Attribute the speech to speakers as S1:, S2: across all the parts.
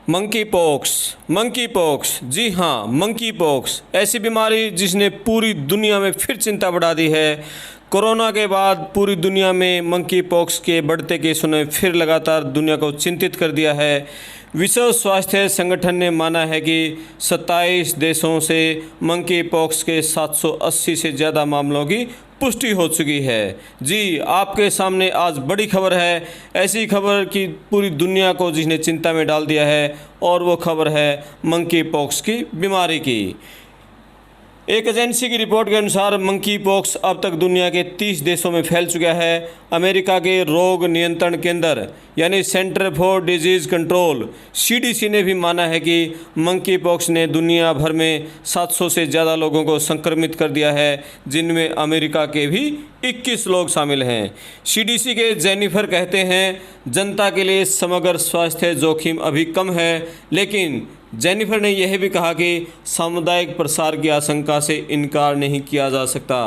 S1: Monkey pox, जी हाँ, monkey pox ऐसी बीमारी जिसने पूरी दुनिया में फिर चिंता बढ़ा दी है। कोरोना के बाद पूरी दुनिया में मंकी पॉक्स के बढ़ते केसों ने फिर लगातार दुनिया को चिंतित कर दिया है। विश्व स्वास्थ्य संगठन ने माना है कि 27 देशों से मंकी पॉक्स के 780 से ज़्यादा मामलों की पुष्टि हो चुकी है। जी, आपके सामने आज बड़ी खबर है, ऐसी खबर कि पूरी दुनिया को जिसने चिंता में डाल दिया है, और वो खबर है मंकी पॉक्स की बीमारी की। एक एजेंसी की रिपोर्ट के अनुसार मंकी पॉक्स अब तक दुनिया के 30 देशों में फैल चुका है। अमेरिका के रोग नियंत्रण केंद्र यानी centre for disease control CDC ने भी माना है कि मंकी पॉक्स ने दुनिया भर में 700 से ज़्यादा लोगों को संक्रमित कर दिया है, जिनमें अमेरिका के भी 21 लोग शामिल हैं। CDC के जेनिफर कहते हैं, जनता के लिए समग्र स्वास्थ्य जोखिम अभी कम है, लेकिन जेनिफर ने यह भी कहा कि सामुदायिक प्रसार की आशंका से इनकार नहीं किया जा सकता।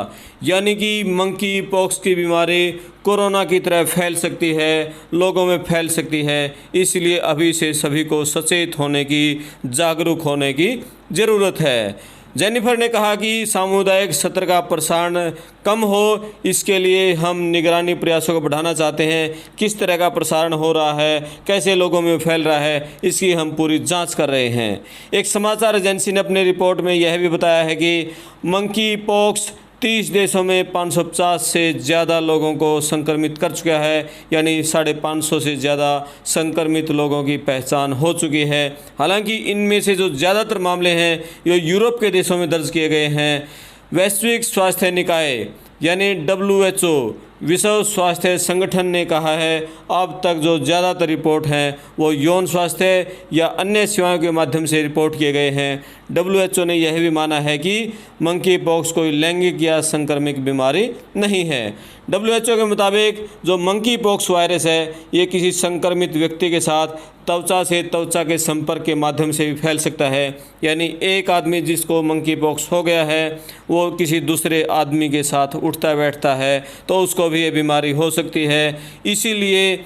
S1: यानी कि मंकी पॉक्स की बीमारी कोरोना की तरह फैल सकती है, लोगों में फैल सकती है। इसलिए अभी से सभी को सचेत होने की, जागरूक होने की ज़रूरत है। जेनिफर ने कहा कि सामुदायिक सत्र का प्रसारण कम हो, इसके लिए हम निगरानी प्रयासों को बढ़ाना चाहते हैं। किस तरह का प्रसारण हो रहा है, कैसे लोगों में फैल रहा है, इसकी हम पूरी जांच कर रहे हैं। एक समाचार एजेंसी ने अपने रिपोर्ट में यह भी बताया है कि मंकी पॉक्स 30 देशों में 550 से ज़्यादा लोगों को संक्रमित कर चुका है, यानी 550 से ज़्यादा संक्रमित लोगों की पहचान हो चुकी है। हालांकि इनमें से जो ज़्यादातर मामले हैं ये यूरोप के देशों में दर्ज किए गए हैं। वैश्विक स्वास्थ्य निकाय यानी WHO विश्व स्वास्थ्य संगठन ने कहा है, अब तक जो ज़्यादातर रिपोर्ट हैं वो यौन स्वास्थ्य या अन्य सेवाओं के माध्यम से रिपोर्ट किए गए हैं। WHO ने यह भी माना है कि मंकी पॉक्स कोई लैंगिक या संक्रमित बीमारी नहीं है। WHO के मुताबिक जो मंकी पॉक्स वायरस है ये किसी संक्रमित व्यक्ति के साथ त्वचा से त्वचा के संपर्क के माध्यम से भी फैल सकता है। यानी एक आदमी जिसको मंकी पॉक्स हो गया है वो किसी दूसरे आदमी के साथ उठता बैठता है तो उसको भी ये बीमारी हो सकती है। इसीलिए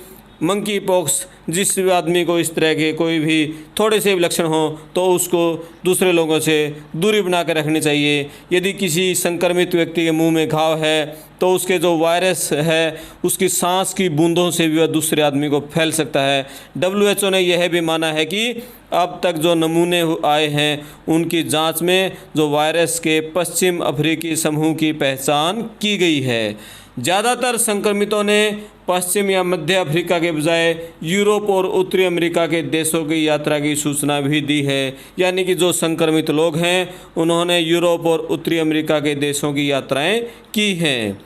S1: मंकी पॉक्स जिस आदमी को इस तरह के कोई भी थोड़े से भी लक्षण हो तो उसको दूसरे लोगों से दूरी बना कर रखनी चाहिए। यदि किसी संक्रमित व्यक्ति के मुंह में घाव है तो उसके जो वायरस है उसकी सांस की बूंदों से भी वह दूसरे आदमी को फैल सकता है। WHO ने यह भी माना है कि अब तक जो नमूने आए हैं उनकी जांच में जो वायरस के पश्चिम अफ्रीकी समूह की पहचान की गई है। ज़्यादातर संक्रमितों ने पश्चिम या मध्य अफ्रीका के बजाय यूरोप और उत्तरी अमेरिका के देशों की यात्रा की सूचना भी दी है। यानी कि जो संक्रमित लोग हैं उन्होंने यूरोप और उत्तरी अमेरिका के देशों की यात्राएं की हैं।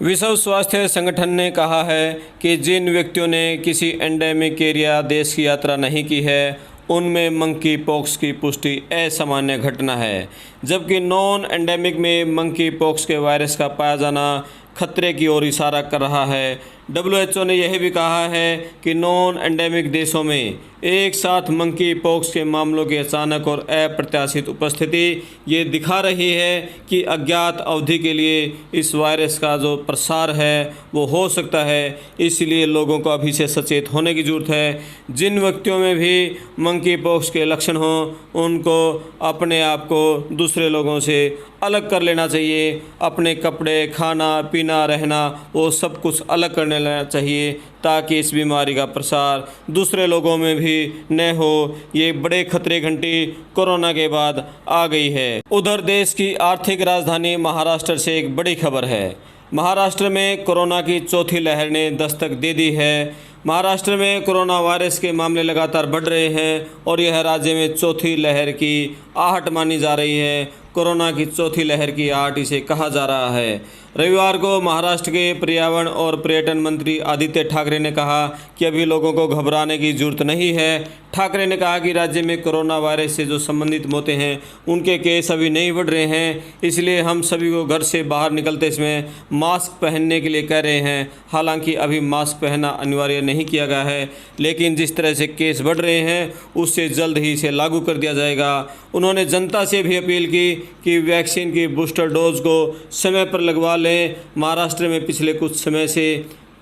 S1: विश्व स्वास्थ्य संगठन ने कहा है कि जिन व्यक्तियों ने किसी एंडेमिक एरिया देश की यात्रा नहीं की है उनमें मंकी पॉक्स की पुष्टि असामान्य घटना है, जबकि नॉन एंडेमिक में मंकी पॉक्स के वायरस का पाया जाना खतरे की ओर इशारा कर रहा है। WHO ने यह भी कहा है कि नॉन एंडेमिक देशों में एक साथ मंकी पॉक्स के मामलों की अचानक और अप्रत्याशित उपस्थिति ये दिखा रही है कि अज्ञात अवधि के लिए इस वायरस का जो प्रसार है वो हो सकता है। इसलिए लोगों को अभी से सचेत होने की ज़रूरत है। जिन व्यक्तियों में भी मंकी पॉक्स के लक्षण हों उनको अपने आप को दूसरे लोगों से अलग कर लेना चाहिए। अपने कपड़े, खाना पीना, रहना वो सब कुछ अलग करने लेना चाहिए ताकि इस बीमारी का प्रसार दूसरे लोगों में भी न हो। ये बड़े खतरे घंटी कोरोना के बाद आ गई है। उधर देश की आर्थिक राजधानी महाराष्ट्र से एक बड़ी खबर है। महाराष्ट्र में कोरोना की चौथी लहर ने दस्तक दे दी है। महाराष्ट्र में कोरोना वायरस के मामले लगातार बढ़ रहे हैं और यह राज्य में चौथी लहर की आहट मानी जा रही है। कोरोना की चौथी लहर की आहट इसे कहा जा रहा है। रविवार को महाराष्ट्र के पर्यावरण और पर्यटन मंत्री आदित्य ठाकरे ने कहा कि अभी लोगों को घबराने की जरूरत नहीं है। ठाकरे ने कहा कि राज्य में कोरोना वायरस से जो संबंधित मौतें हैं उनके केस अभी नहीं बढ़ रहे हैं, इसलिए हम सभी को घर से बाहर निकलते समय मास्क पहनने के लिए कह रहे हैं। हालांकि अभी मास्क पहनना अनिवार्य नहीं किया गया है, लेकिन जिस तरह से केस बढ़ रहे हैं उससे जल्द ही इसे लागू कर दिया जाएगा। उन्होंने जनता से भी अपील की कि वैक्सीन की बूस्टर डोज को समय पर लगवा लें। महाराष्ट्र में पिछले कुछ समय से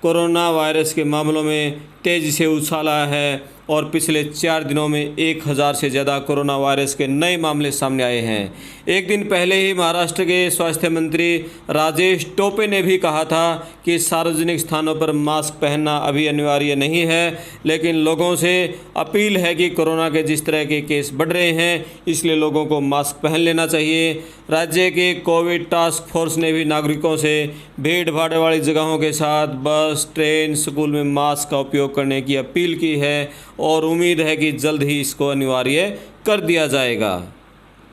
S1: कोरोना वायरस के मामलों में तेज़ी से उछाल आया है और पिछले 4 दिनों में 1000 से ज़्यादा कोरोना वायरस के नए मामले सामने आए हैं। एक दिन पहले ही महाराष्ट्र के स्वास्थ्य मंत्री राजेश टोपे ने भी कहा था कि सार्वजनिक स्थानों पर मास्क पहनना अभी अनिवार्य नहीं है, लेकिन लोगों से अपील है कि कोरोना के जिस तरह के केस बढ़ रहे हैं, इसलिए लोगों को मास्क पहन लेना चाहिए। राज्य के कोविड टास्क फोर्स ने भी नागरिकों से भीड़ भाड़ वाली जगहों के साथ बस, ट्रेन, स्कूल में मास्क का उपयोग करने की अपील की है और उम्मीद है कि जल्द ही इसको अनिवार्य कर दिया जाएगा।